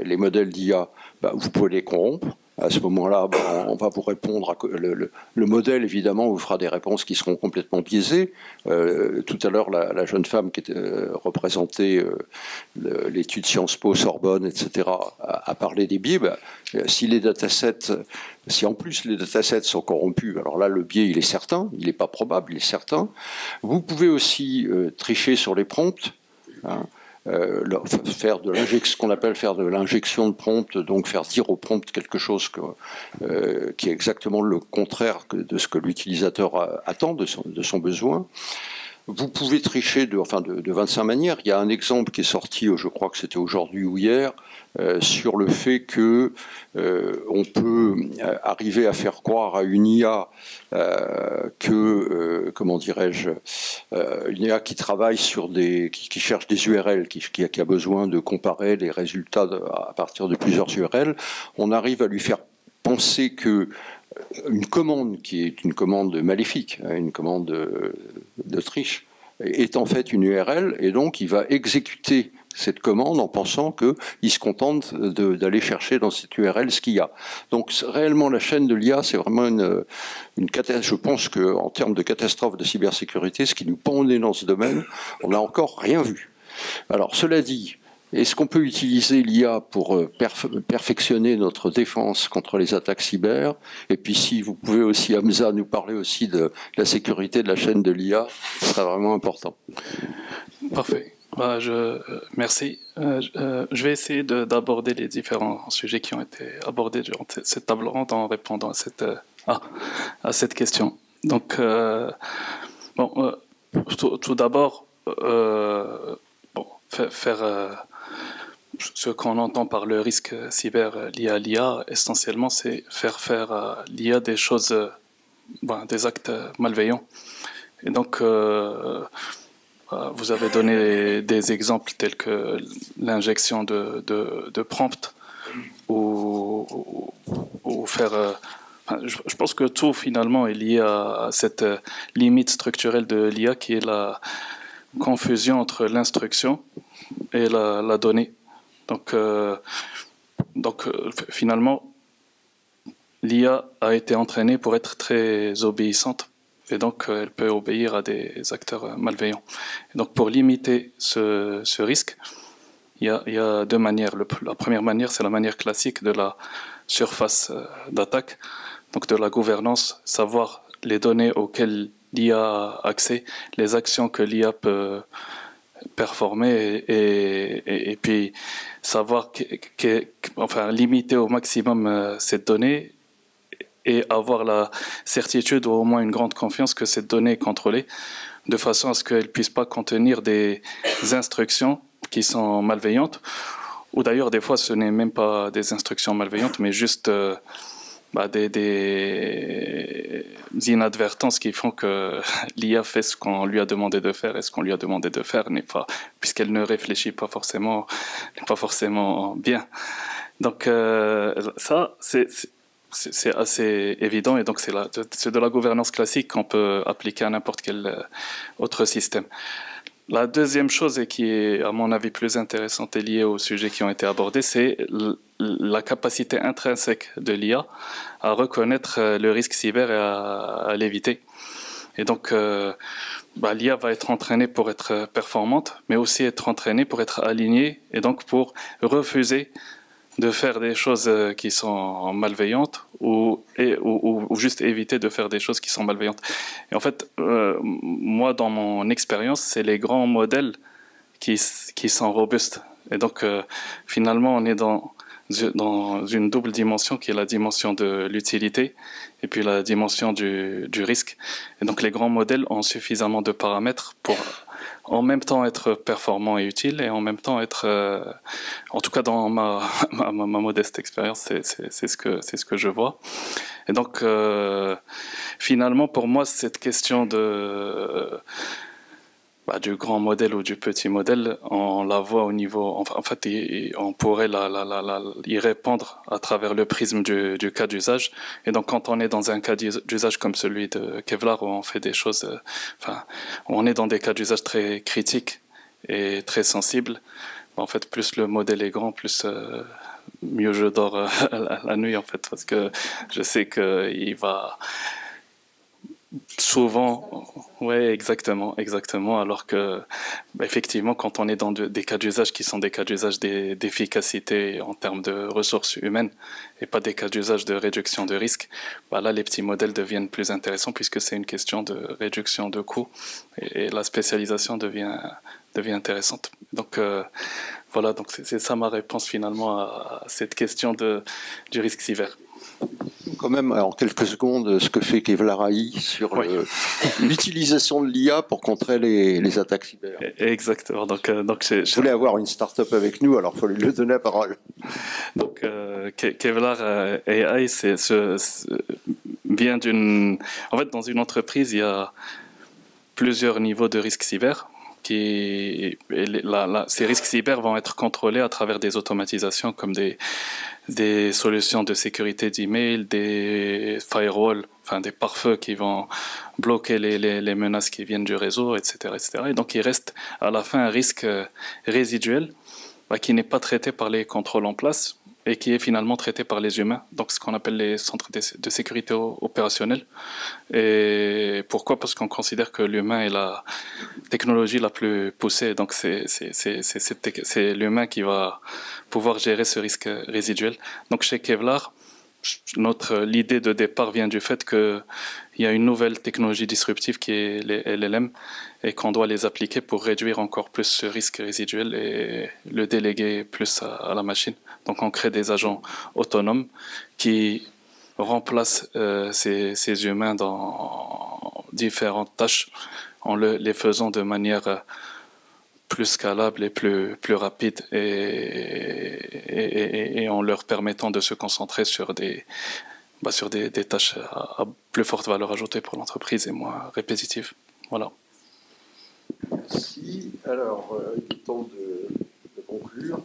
les modèles d'IA, vous pouvez les corrompre. À ce moment-là, on va vous répondre. Le modèle, évidemment, vous fera des réponses qui seront complètement biaisées. Tout à l'heure, la jeune femme qui représentait l'étude Sciences Po, Sorbonne, etc., a parlé des biais. Si en plus les datasets sont corrompus, alors là, le biais, il est certain, il n'est pas probable, il est certain. Vous pouvez aussi tricher sur les prompts. Faire ce qu'on appelle faire de l'injection de prompt, donc faire dire au prompt quelque chose qui est exactement le contraire de ce que l'utilisateur attend de son besoin. Vous pouvez tricher de 25 manières. Il y a un exemple qui est sorti, je crois que c'était aujourd'hui ou hier, sur le fait que on peut arriver à faire croire à une IA comment dirais-je, une IA qui travaille sur qui cherche des URL, qui a besoin de comparer les résultats à partir de plusieurs URL, on arrive à lui faire penser que une commande qui est une commande maléfique, une commande de triche, est en fait une URL, et donc il va exécuter cette commande en pensant qu'il se contente d'aller chercher dans cette URL ce qu'il y a. Donc réellement la chaîne de l'IA, c'est vraiment une catastrophe. Je pense qu'en termes de catastrophe de cybersécurité, ce qui nous pend au nez dans ce domaine, on n'a encore rien vu. Alors cela dit, est-ce qu'on peut utiliser l'IA pour perfectionner notre défense contre les attaques cyber? Et puis si vous pouvez aussi, Hamza, nous parler aussi de la sécurité de la chaîne de l'IA, ce sera vraiment important. Parfait. Merci. Je vais essayer d'aborder les différents sujets qui ont été abordés durant cette table ronde en répondant à cette question. Donc, tout d'abord, faire ce qu'on entend par le risque cyber lié à l'IA, essentiellement, c'est faire à l'IA des choses, des actes malveillants. Et donc, vous avez donné des exemples tels que l'injection de prompts ou faire... je pense que tout, finalement, est lié à cette limite structurelle de l'IA qui est la confusion entre l'instruction et la donnée. Donc, finalement, l'IA a été entraînée pour être très obéissante et donc elle peut obéir à des acteurs malveillants. Et donc, pour limiter ce risque, il y a deux manières. La première manière, c'est la manière classique de la surface d'attaque, donc de la gouvernance, savoir les données auxquelles l'IA a accès, les actions que l'IA peut performer et puis savoir enfin, limiter au maximum cette donnée et avoir la certitude ou au moins une grande confiance que cette donnée est contrôlée de façon à ce qu'elle ne puisse pas contenir des instructions qui sont malveillantes, ou d'ailleurs des fois ce n'est même pas des instructions malveillantes mais juste des inadvertances qui font que l'IA fait ce qu'on lui a demandé de faire et ce qu'on lui a demandé de faire n'est pas, puisqu'elle ne réfléchit pas forcément, n'est pas forcément bien. Donc ça, c'est assez évident et donc c'est de la gouvernance classique qu'on peut appliquer à n'importe quel autre système. La deuxième chose, et qui est à mon avis plus intéressante et liée aux sujets qui ont été abordés, c'est la capacité intrinsèque de l'IA à reconnaître le risque cyber et à l'éviter. Et donc l'IA va être entraînée pour être performante, mais aussi être entraînée pour être alignée et donc pour refuser de faire des choses qui sont malveillantes ou juste éviter de faire des choses qui sont malveillantes. Et en fait, moi, dans mon expérience, c'est les grands modèles qui sont robustes. Et donc, finalement, on est dans une double dimension qui est la dimension de l'utilité et puis la dimension du risque. Et donc, les grands modèles ont suffisamment de paramètres pour en même temps être performant et utile et en même temps être, en tout cas dans ma modeste expérience, c'est ce que je vois. Et donc finalement pour moi cette question du grand modèle ou du petit modèle, on la voit au niveau, en fait on pourrait y répondre à travers le prisme du cas d'usage. Et donc quand on est dans un cas d'usage comme celui de Kevlar où on fait des choses, où on est dans des cas d'usage très critiques et très sensibles, en fait plus le modèle est grand, plus mieux je dors la nuit en fait, parce que je sais qu'il va souvent, ouais, exactement. Alors que, effectivement, quand on est dans des cas d'usage qui sont des cas d'usage d'efficacité en termes de ressources humaines et pas des cas d'usage de réduction de risque, là, les petits modèles deviennent plus intéressants puisque c'est une question de réduction de coûts et la spécialisation devient intéressante. Donc, voilà, donc c'est ça ma réponse finalement à cette question du risque cyber. Quand même, en quelques secondes, ce que fait Kevlar AI sur l'utilisation de l'IA pour contrer les attaques cyber. Exactement. Donc je voulais avoir une start-up avec nous, alors il fallait lui donner la parole. Donc, Kevlar AI, vient d'une... En fait, dans une entreprise, il y a plusieurs niveaux de risque cyber. Ces risques cyber vont être contrôlés à travers des automatisations comme des solutions de sécurité d'email, des firewalls, enfin des pare-feux qui vont bloquer les menaces qui viennent du réseau, etc., etc. Et donc il reste à la fin un risque résiduel qui n'est pas traité par les contrôles en place et qui est finalement traité par les humains, donc ce qu'on appelle les centres de sécurité opérationnelle. Et pourquoi ? Parce qu'on considère que l'humain est la technologie la plus poussée, donc c'est l'humain qui va pouvoir gérer ce risque résiduel. Donc chez Kevlar, l'idée de départ vient du fait qu'il y a une nouvelle technologie disruptive qui est les LLM et qu'on doit les appliquer pour réduire encore plus ce risque résiduel et le déléguer plus à la machine. Donc on crée des agents autonomes qui remplacent ces humains dans différentes tâches en les faisant de manière plus scalable et plus rapide et en leur permettant de se concentrer sur des tâches à plus forte valeur ajoutée pour l'entreprise et moins répétitives. Voilà. Merci. Alors, il est temps de conclure.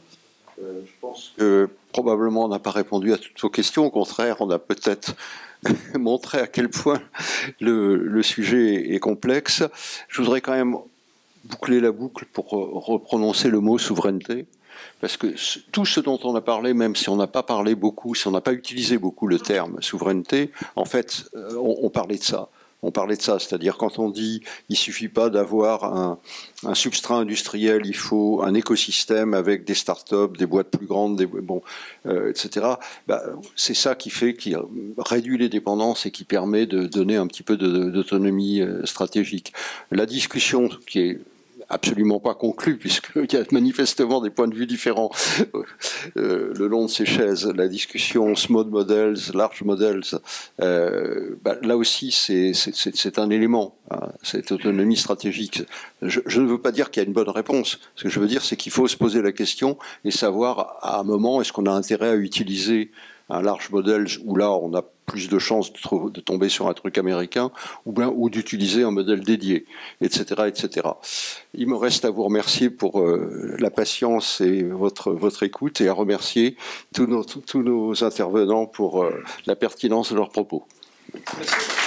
Je pense que probablement on n'a pas répondu à toutes vos questions. Au contraire, on a peut-être montré à quel point le sujet est complexe. Je voudrais quand même boucler la boucle pour reprononcer le mot souveraineté. Parce que tout ce dont on a parlé, même si on n'a pas parlé beaucoup, si on n'a pas utilisé beaucoup le terme souveraineté, en fait, on parlait de ça. On parlait de ça, c'est-à-dire quand on dit il suffit pas d'avoir un substrat industriel, il faut un écosystème avec des startups, des boîtes plus grandes, etc. C'est ça qui réduit les dépendances et qui permet de donner un petit peu d'autonomie stratégique. La discussion qui est absolument pas conclu, puisqu'il y a manifestement des points de vue différents le long de ces chaises. La discussion small models, large models, là aussi c'est un élément, hein, cette autonomie stratégique. Je ne veux pas dire qu'il y a une bonne réponse. Ce que je veux dire, c'est qu'il faut se poser la question et savoir à un moment est-ce qu'on a intérêt à utiliser un large model où là on a plus de chances de tomber sur un truc américain ou d'utiliser un modèle dédié, etc., etc. Il me reste à vous remercier pour la patience et votre écoute et à remercier tous nos intervenants pour la pertinence de leurs propos. Merci.